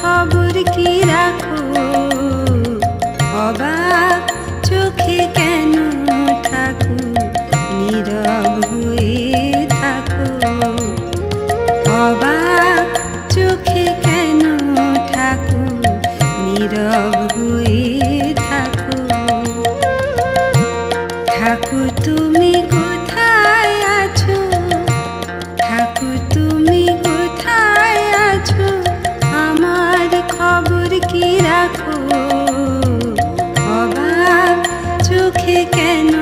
খবর কি রাখো, অবাক চোখে কেন থাকো, নীরব হয়ে থাকো। অবাক চোখে কেন থাকো, নীরব হয়ে থাকো। থাকো তুমি কোথায় আছো, থাকো তুমি কোথায় আছো, আমার খবর কি রাখো। অবাক চোখে কেন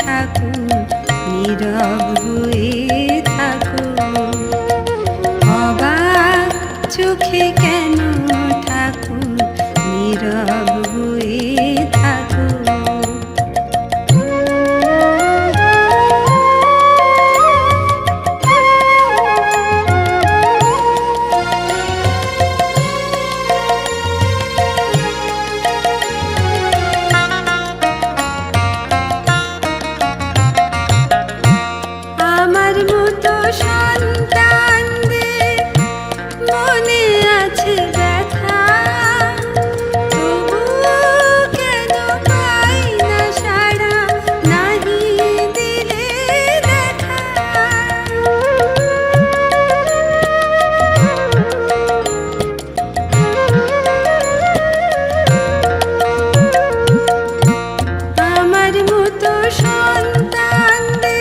থাকো, নীরব হয়ে থাকো। অবাক চোখে কেন থাকো, নীরব হয়ে থাকো। আমার মতো সন্তানদের মনে আছে ব্যথা, তবুও কেন পাই না সাড়া, নাহি দিলে দেখা। আমার মতো সন্তানদের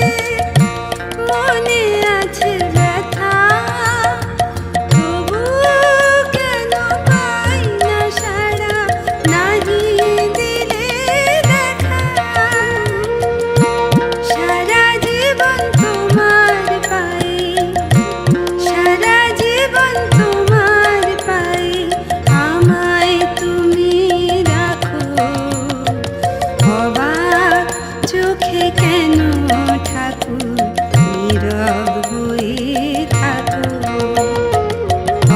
মনে আছে ব্যথা, তবুও কেন পাই না সাড়া, নাহি দিলে দেখা। সারা জীবন তোমার পায়ে, সারা জীবন তোমার পায়ে আমায় তুমি রাখো। অবাক চোখে কেন থাকো, নীরব হয়ে থাকো।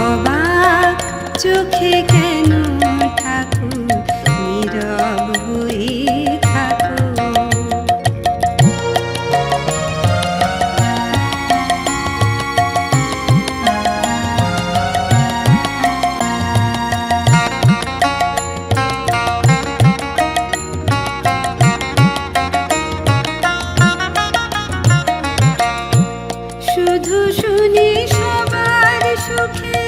অবাক চোখে কেন থাকো, নীরব হয়ে থাকো। শুধু শুনি সবার সুখে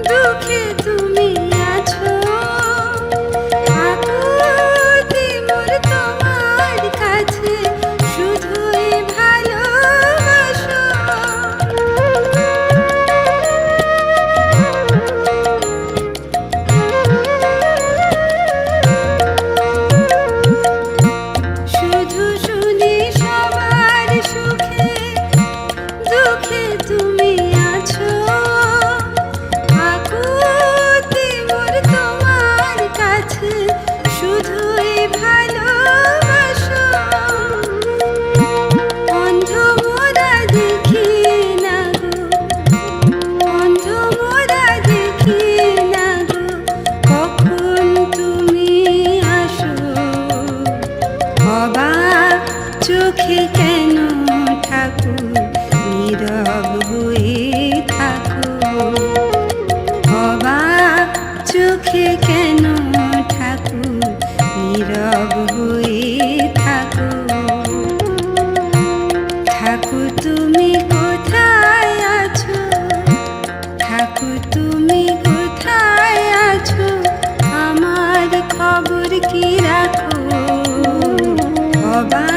দুঃখে তুমি আছো, আকুতি মোর তোমার কাছে শুধুই ভালোবাসো। শুধু শুনি সবার সুখে দুঃখে তুমি আছো, আকুতি মোর তোমার কাছে শুধুই ভালোবাসো। অন্ধ মোরা দেখি না গো, অন্ধ মোরা দেখি না গো, কখন তুমি আসো। অবাক চোখে কেন থাকো, নীরব হয়ে থাকো। অবাক চোখে কেন থাকো, নীরব হয়ে থাকো। থাকো তুমি কোথায় আছো, থাকো তুমি কোথায় আছো, আমার খবর কি রাখো। অবাক